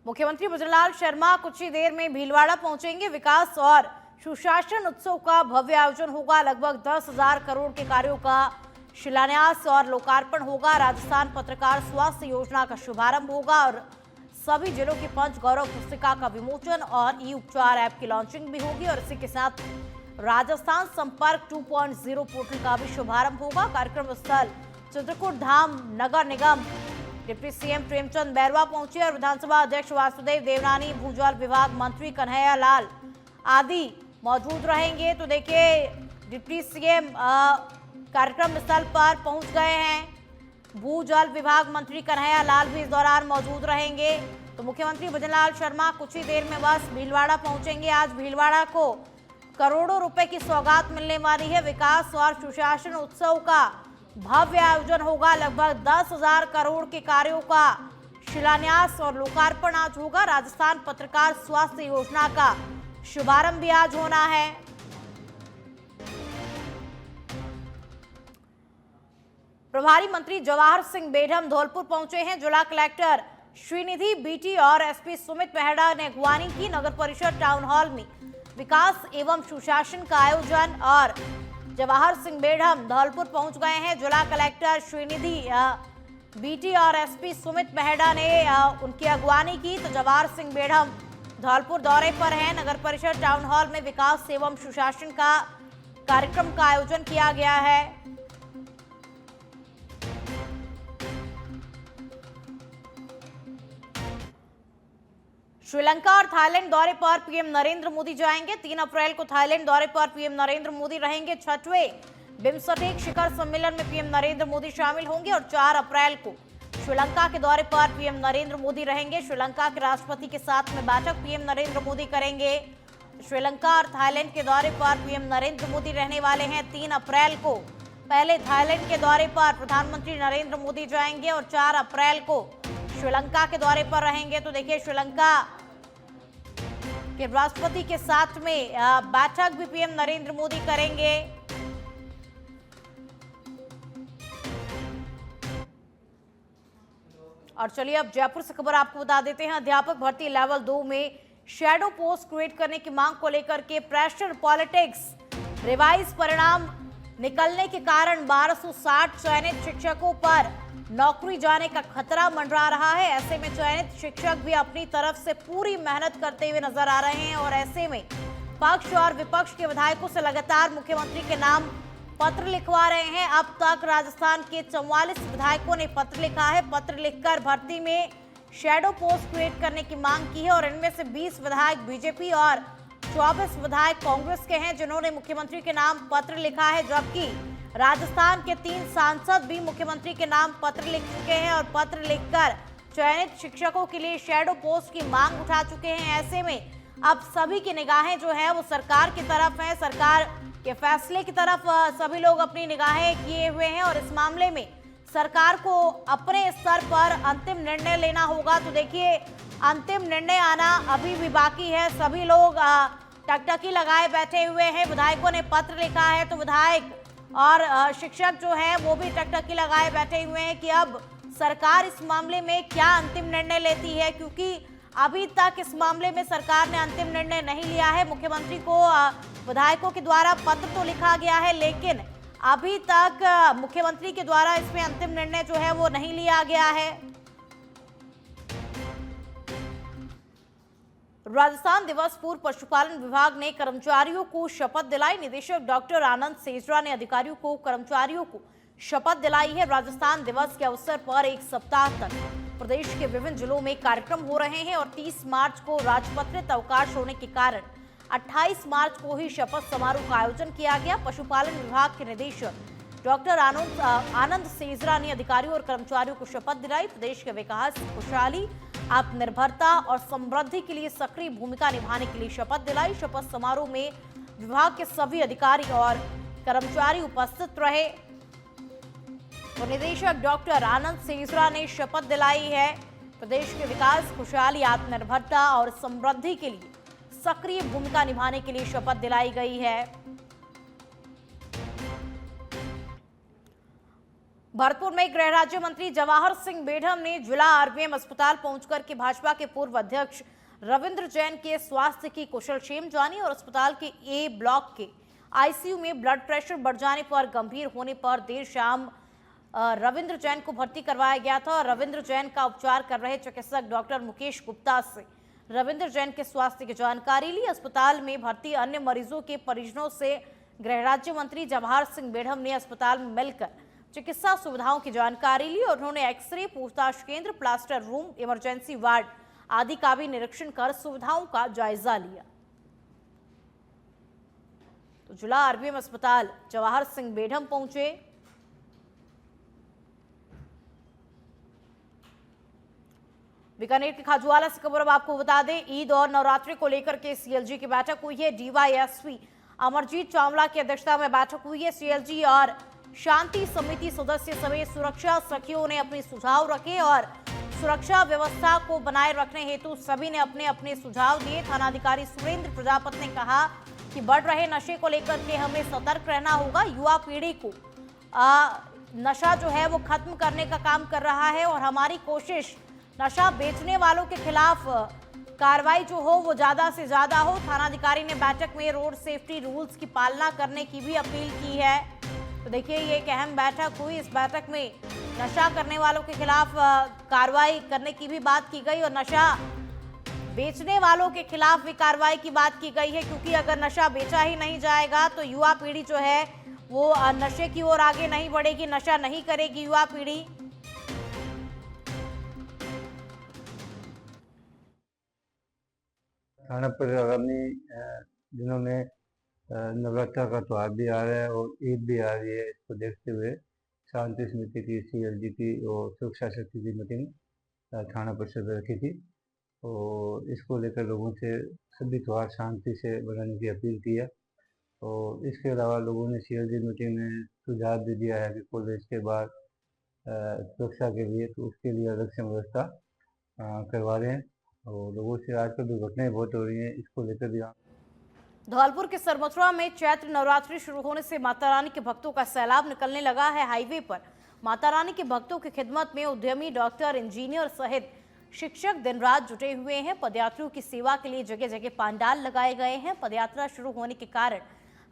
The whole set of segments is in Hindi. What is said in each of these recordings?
मुख्यमंत्री भजनलाल शर्मा कुछ ही देर में भीलवाड़ा पहुंचेंगे। विकास और सुशासन उत्सव का भव्य आयोजन होगा। लगभग 10,000 करोड़ के कार्यों का शिलान्यास और लोकार्पण होगा। राजस्थान पत्रकार स्वास्थ्य योजना का शुभारंभ होगा और सभी जिलों की पंच गौरव पुस्तिका का विमोचन और ई उपचार ऐप की लॉन्चिंग भी होगी। और इसी के साथ राजस्थान संपर्क 2.0 पोर्टल का भी शुभारंभ होगा। कार्यक्रम स्थल चित्रकूट धाम नगर निगम डिप्टी सीएम प्रेमचंद बैरवा पहुंचे और विधानसभा अध्यक्ष वासुदेव देवनानी, भूजल विभाग मंत्री कन्हैया लाल आदि मौजूद रहेंगे। तो देखिए डिप्टी सीएम कार्यक्रम स्थल पर पहुंच गए हैं। भूजल विभाग मंत्री कन्हैया लाल भी इस दौरान मौजूद रहेंगे। तो मुख्यमंत्री भजनलाल शर्मा कुछ ही देर में बस भीलवाड़ा पहुंचेंगे। आज भीलवाड़ा को करोड़ों रुपए की सौगात मिलने वाली है। विकास और सुशासन उत्सव का भव्य आयोजन होगा। लगभग 10,000 करोड़ के कार्यों का शिलान्यास और लोकार्पण आज होगा। राजस्थान पत्रकार स्वास्थ्य योजना का शुभारंभ भी आज होना है। प्रभारी मंत्री जवाहर सिंह बेढम धौलपुर पहुंचे हैं। जिला कलेक्टर श्रीनिधि बीटी और एसपी सुमित मेहड़ा ने अगवानी की। नगर परिषद टाउन हॉल में विकास एवं सुशासन का आयोजन और जवाहर सिंह बेढम धौलपुर पहुंच गए हैं। जिला कलेक्टर श्रीनिधि बीटी और एसपी सुमित मेहड़ा ने उनकी अगवानी की। तो जवाहर सिंह बेढम धौलपुर दौरे पर हैं। नगर परिषद टाउन हॉल में विकास एवं सुशासन का कार्यक्रम का आयोजन किया गया है। श्रीलंका और थाईलैंड दौरे पर पीएम नरेंद्र मोदी जाएंगे। 3 अप्रैल को थाईलैंड दौरे पर पीएम नरेंद्र मोदी रहेंगे। 6वें बिम्सटेक शिखर सम्मेलन में पीएम नरेंद्र मोदी शामिल होंगे और 4 अप्रैल को श्रीलंका के दौरे पर पीएम नरेंद्र मोदी रहेंगे। श्रीलंका के राष्ट्रपति के साथ में बैठक पीएम नरेंद्र मोदी करेंगे। श्रीलंका और थाईलैंड के दौरे पर पीएम नरेंद्र मोदी रहने वाले हैं। 3 अप्रैल को पहले थाईलैंड के दौरे पर प्रधानमंत्री नरेंद्र मोदी जाएंगे और 4 अप्रैल को श्रीलंका के दौरे पर रहेंगे। तो देखिए श्रीलंका के राष्ट्रपति के साथ में बैठक भी पीएम नरेंद्र मोदी करेंगे। और चलिए अब जयपुर से खबर आपको बता देते हैं। अध्यापक भर्ती लेवल 2 में शैडो पोस्ट क्रिएट करने की मांग को लेकर के प्रेशर पॉलिटिक्स। रिवाइज परिणाम निकलने के कारण 1260 चयनित शिक्षकों पर नौकरी जाने का खतरा मंडरा रहा है। ऐसे में चयनित शिक्षक भी अपनी तरफ से पूरी मेहनत करते हुए नजर आ रहे हैं और ऐसे में पक्ष और विपक्ष के विधायकों से लगातार मुख्यमंत्री के नाम पत्र लिखवा रहे हैं। अब तक राजस्थान के 44 विधायकों ने पत्र लिखा है। पत्र लिखकर भर्ती में शैडो पोस्ट क्रिएट करने की मांग की है और इनमें से 20 विधायक बीजेपी और 24 विधायक कांग्रेस के हैं जिन्होंने मुख्यमंत्री के नाम पत्र लिखा है, जबकि राजस्थान के 3 सांसद भी मुख्यमंत्री के नाम पत्र लिख चुके हैं और पत्र लिखकर चयनित शिक्षकों के लिए शैडो पोस्ट की मांग उठा चुके हैं। ऐसे में अब सभी की निगाहें जो है वो सरकार की तरफ है। सरकार के फैसले की तरफ सभी लोग अपनी निगाहें किए हुए हैं और इस मामले में सरकार को अपने स्तर पर अंतिम निर्णय लेना होगा। तो देखिए अंतिम निर्णय आना अभी भी बाकी है। सभी लोग टकटकी लगाए बैठे हुए हैं। विधायकों ने पत्र लिखा है तो विधायक और शिक्षक जो है वो भी टकटकी लगाए बैठे हुए हैं कि अब सरकार इस मामले में क्या अंतिम निर्णय लेती है, क्योंकि अभी तक इस मामले में सरकार ने अंतिम निर्णय नहीं लिया है। मुख्यमंत्री को विधायकों के द्वारा पत्र तो लिखा गया है लेकिन अभी तक मुख्यमंत्री के द्वारा इसमें अंतिम निर्णय जो है वो नहीं लिया गया है। राजस्थान दिवस पूर्व पशुपालन विभाग ने कर्मचारियों को शपथ दिलाई। निदेशक डॉक्टर आनंद सेजरा ने अधिकारियों को कर्मचारियों को शपथ दिलाई है। राजस्थान दिवस के अवसर पर एक सप्ताह तक प्रदेश के विभिन्न जिलों में कार्यक्रम हो रहे हैं और 30 मार्च को राजपत्रित अवकाश होने के कारण 28 मार्च को ही शपथ समारोह का आयोजन किया गया। पशुपालन विभाग के निदेशक डॉक्टर आनंद सेजरा ने अधिकारियों और कर्मचारियों को शपथ दिलाई। प्रदेश के विकास, खुशहाली, आत्मनिर्भरता और समृद्धि के लिए सक्रिय भूमिका निभाने के लिए शपथ दिलाई। शपथ समारोह में विभाग के सभी अधिकारी और कर्मचारी उपस्थित रहे। तो निदेशक डॉक्टर आनंद सेजरा ने शपथ दिलाई है। प्रदेश के विकास, खुशहाली, आत्मनिर्भरता और समृद्धि के लिए सक्रिय भूमिका निभाने के लिए शपथ दिलाई गई है। भरतपुर में गृह राज्य मंत्री जवाहर सिंह बेढ़म ने जिला आरबीएम अस्पताल पहुंचकर के भाजपा के पूर्व अध्यक्ष रविंद्र जैन के स्वास्थ्य की कुशलक्षेम जानी और अस्पताल के ए ब्लॉक के आईसीयू में ब्लड प्रेशर बढ़ जाने पर गंभीर होने पर देर शाम रविंद्र जैन को भर्ती करवाया गया था। रविंद्र जैन का उपचार कर रहे चिकित्सक डॉक्टर मुकेश गुप्ता से रविंद्र जैन के स्वास्थ्य की जानकारी ली। अस्पताल में भर्ती अन्य मरीजों के परिजनों से गृह राज्य मंत्री जवाहर सिंह बेढ़म ने अस्पताल में मिलकर चिकित्सा सुविधाओं की जानकारी ली और उन्होंने एक्सरे, पूछताछ केंद्र, प्लास्टर रूम, इमरजेंसी वार्ड आदि का भी निरीक्षण कर सुविधाओं का जायजा लिया। तो जिला आरबीएम अस्पताल जवाहर सिंह बेढ़म पहुंचे। बीकानेर के खाजुवाला से खबर अब आपको बता दें, ईद और नवरात्रि को लेकर के सीएलजी की बैठक हुई है। डीवाईएसपी अमरजीत चावला की अध्यक्षता में बैठक हुई है। सीएलजी और शांति समिति सदस्य समेत सुरक्षा सखियों ने अपने सुझाव रखे और सुरक्षा व्यवस्था को बनाए रखने हेतु सभी ने अपने अपने सुझाव दिए। थानाधिकारी सुरेंद्र प्रजापति ने कहा कि बढ़ रहे नशे को लेकर के हमें सतर्क रहना होगा। युवा पीढ़ी को नशा जो है वो खत्म करने का काम कर रहा है और हमारी कोशिश नशा बेचने वालों के खिलाफ कार्रवाई जो हो वो ज्यादा से ज्यादा हो। थानाधिकारी ने बैठक में रोड सेफ्टी रूल्स की पालना करने की भी अपील की है। तो देखिए, ये एक अहम बैठक हुई। इस बैठक में नशा करने वालों के खिलाफ कार्रवाई करने की भी बात की गई और नशा बेचने वालों के खिलाफ भी कार्रवाई की बात की गई है, क्योंकि अगर नशा बेचा ही नहीं जाएगा तो युवा पीढ़ी जो है वो नशे की ओर आगे नहीं बढ़ेगी, नशा नहीं करेगी युवा पीढ़ी। थाना पर आगामी दिनों में नवरात्र का त्यौहार भी आ रहा है और ईद भी आ रही है। इसको देखते हुए शांति समिति की, सीएलजी की और सुरक्षा समिति की मीटिंग थाना परिसर में रखी थी और इसको लेकर लोगों से सभी त्यौहार शांति से मनाने की अपील की है। और इसके अलावा लोगों ने सीएलजी मीटिंग में सुझाव भी दिया है कि कॉलेज के बाद सुरक्षा के लिए तो उसके लिए अलग से व्यवस्था करवा रहे हैं और लोगों से आजकल दुर्घटनाएं बहुत हो रही हैं, इसको लेकर भी। धौलपुर के सरमथुरा में चैत्र नवरात्रि शुरू होने से माता रानी के भक्तों का सैलाब निकलने लगा है। हाईवे पर माता रानी के भक्तों की खिदमत में उद्यमी, डॉक्टर, इंजीनियर सहित शिक्षक दिन रात जुटे हुए हैं। पदयात्रियों की सेवा के लिए जगह जगह पंडाल लगाए गए हैं। पदयात्रा शुरू होने के कारण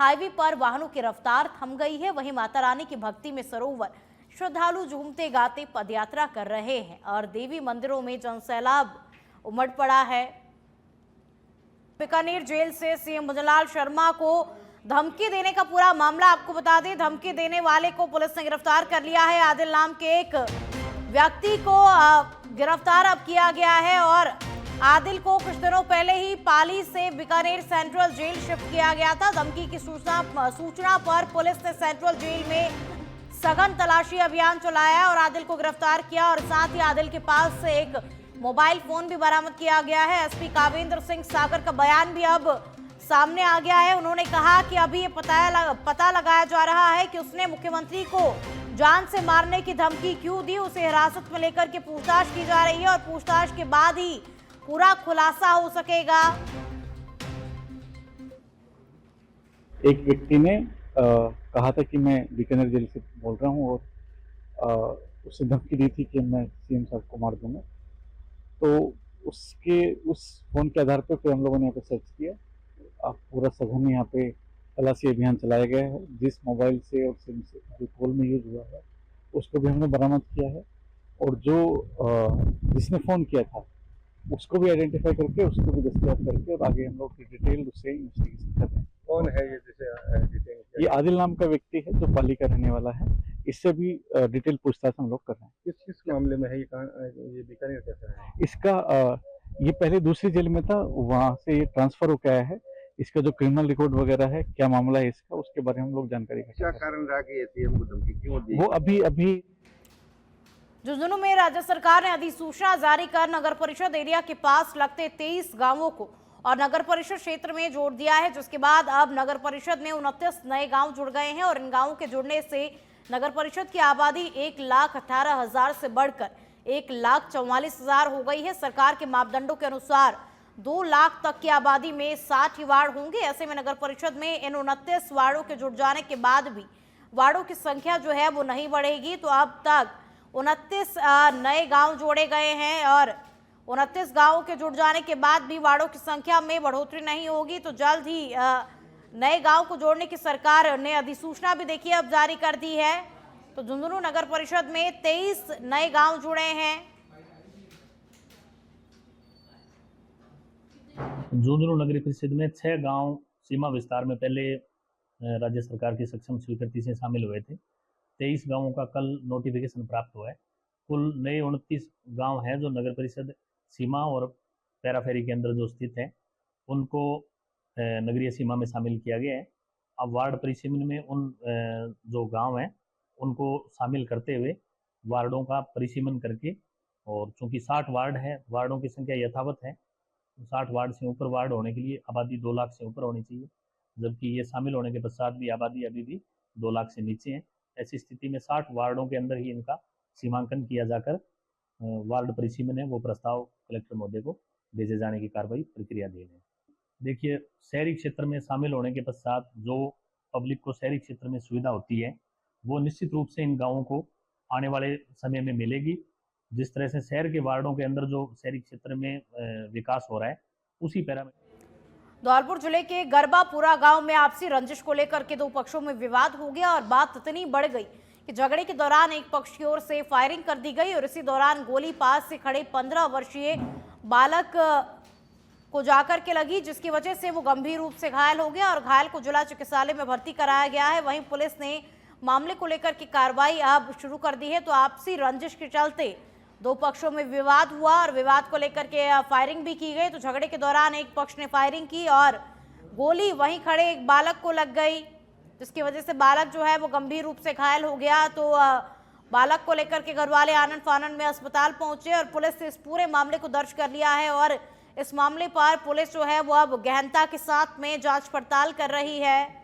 हाईवे पर वाहनों की रफ्तार थम गई है। वहीं माता रानी की भक्ति में सरोवर श्रद्धालु झूमते गाते पदयात्रा कर रहे हैं और देवी मंदिरों में जनसैलाब उमड़ पड़ा है। बीकानेर जेल से सीएम भजनलाल शर्मा को धमकी देने का पूरा मामला आपको बता दें। धमकी देने वाले को पुलिस ने गिरफ्तार कर लिया है। आदिल नाम के एक व्यक्ति को गिरफ्तार अब किया गया है और आदिल को कुछ दिनों पहले ही पाली से बीकानेर सेंट्रल जेल शिफ्ट किया गया था। धमकी की सूचना पर पुलिस ने सेंट्रल जेल में सघन तलाशी अभियान चलाया और आदिल को गिरफ्तार किया और साथ ही आदिल के पास से एक मोबाइल फोन भी बरामद किया गया है। एसपी कावेंद्र सिंह सागर का बयान भी अब सामने आ गया है। उन्होंने कहा कि अभी ये पता लगाया जा रहा है कि उसने मुख्यमंत्री को जान से मारने की धमकी क्यों दी। उसे हिरासत में लेकर के पूछताछ की जा रही है और पूछताछ के बाद ही पूरा खुलासा हो सकेगा। एक व्यक्ति ने कहा था कि मैं बीकानेर जेल से बोल रहा हूँ और उसे धमकी दी थी कि मैं सीएम साहब को मार दूंगा। तो उस फोन के आधार पर फिर हम लोगों ने यहाँ पे सर्च किया। पूरा सघन यहाँ पे तलाशी अभियान चलाया गया है। जिस मोबाइल से और सिम से जो कॉल में यूज हुआ है उसको भी हमने बरामद किया है और जो जिसने फ़ोन किया था उसको भी आइडेंटिफाई करके उसको भी दस्तयाब करके और आगे हम लोग डिटेल उससे इन्वेस्टिगेशन कर रहे हैं। कौन है ये जिसे ये आदिल नाम का व्यक्ति है जो पाली का रहने वाला है। इससे भी डिटेल पूछताछ हम लोग कर रहे हैं। किस मामले में है ये बीकानेर कैसा है? इसका ये पहले दूसरी जेल में था, वहाँ से ये ट्रांसफर होकर आया है। इसका जो क्रिमिनल रिकॉर्ड वगैरह है, क्या मामला है इसका, उसके बारे में हम लोग जानकारी क्या कारण रहा कि सीएम को धमकी क्यों दी? वो अभी झुंझुनू में राज्य सरकार ने अधिसूचना जारी कर नगर परिषद एरिया के पास लगते 23 गांवों को और नगर परिषद क्षेत्र में जोड़ दिया है, जिसके बाद अब नगर परिषद में 29 नए गांव जुड़ गए हैं और इन गांवों के जुड़ने से नगर परिषद की आबादी 1,18,000 से बढ़कर 1,44,000 हो गई है। सरकार के मापदंडों के अनुसार 2 लाख तक की आबादी में 60 ही वार्ड होंगे। ऐसे में नगर परिषद में इन 29 वार्डों के जुड़ जाने के बाद भी वार्डों की संख्या जो है वो नहीं बढ़ेगी। तो अब तक 29 नए गांव जोड़े गए हैं और 29 गांवों के जुड़ जाने के बाद भी वार्डों की संख्या में बढ़ोतरी नहीं होगी। तो जल्द ही नए गांव को जोड़ने की सरकार ने अधिसूचना भी देखिए अब जारी कर दी है। तो झुंझुनू नगर परिषद में 23 नए गांव जुड़े हैं। झुंझुनू नगरीय परिषद में 6 गांव सीमा विस्तार में पहले राज्य सरकार की सक्षम स्वीकृति से शामिल हुए थे। 23 गांवों का कल नोटिफिकेशन प्राप्त हुआ है। कुल नए 29 गांव हैं जो नगर परिषद सीमा और पैराफेरी के अंदर जो स्थित है उनको नगरीय सीमा में शामिल किया गया है। अब वार्ड परिसीमन में उन जो गांव हैं उनको शामिल करते हुए वार्डों का परिसीमन करके, और चूंकि 60 वार्ड है, वार्डों की संख्या यथावत है, 60 वार्ड से ऊपर वार्ड होने के लिए आबादी 2 लाख से ऊपर होनी चाहिए, जबकि ये शामिल होने के पश्चात भी आबादी अभी भी 2 लाख से नीचे है। ऐसी स्थिति में 60 वार्डों के अंदर ही इनका सीमांकन किया जाकर वार्ड परिसीमन है वो प्रस्ताव कलेक्टर महोदय को भेजे जाने की कार्रवाई प्रक्रिया दी है। देखिए, शहरी क्षेत्र में शामिल होने के पश्चात जो पब्लिक को शहरी क्षेत्र में सुविधा होती है वो निश्चित रूप से इन गाँवों को आने वाले समय में मिलेगी। जिस तरह से शहर के वार्डों के अंदर जो शहरी क्षेत्र में विकास हो रहा है उसी पैरामीटर। धौलपुर जिले के गरबापुरा गांव में आपसी रंजिश को लेकर के दो पक्षों में विवाद हो गया और बात इतनी बढ़ गई कि झगड़े के दौरान एक पक्ष की ओर से फायरिंग कर दी गई और इसी दौरान गोली पास से खड़े 15 वर्षीय बालक को जाकर के लगी, जिसकी वजह से वो गंभीर रूप से घायल हो गया और घायल को जिला चिकित्सालय में भर्ती कराया गया है। वहीं पुलिस ने मामले को लेकर की कार्रवाई अब शुरू कर दी है। तो आपसी रंजिश के चलते दो पक्षों में विवाद हुआ और विवाद को लेकर के फायरिंग भी की गई। तो झगड़े के दौरान एक पक्ष ने फायरिंग की और गोली वहीं खड़े एक बालक को लग गई, जिसकी वजह से बालक जो है वो गंभीर रूप से घायल हो गया। तो बालक को लेकर के घर वाले आनन फानन में अस्पताल पहुंचे और पुलिस ने इस पूरे मामले को दर्ज कर लिया है और इस मामले पर पुलिस जो है वो अब गहनता के साथ में जांच पड़ताल कर रही है।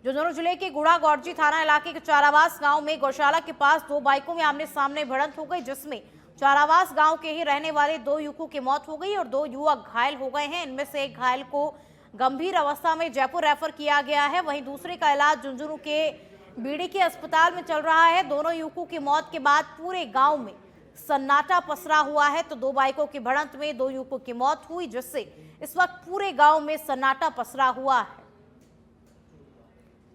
झुंझुनू जिले के गुड़ा गौरजी थाना इलाके के चारावास गांव में गौशाला के पास दो बाइकों में आमने सामने भिड़ंत हो गई, जिसमें चारावास गांव के ही रहने वाले 2 युवकों की मौत हो गई और 2 युवक घायल हो गए हैं। इनमें से एक घायल को गंभीर अवस्था में जयपुर रेफर किया गया है, वहीं दूसरे का इलाज झुंझुनू के बीड़ी के अस्पताल में चल रहा है। दोनों युवकों की मौत के बाद पूरे गाँव में सन्नाटा पसरा हुआ है। तो 2 बाइकों की भिड़ंत में 2 युवकों की मौत हुई, जिससे इस वक्त पूरे गाँव में सन्नाटा पसरा हुआ है।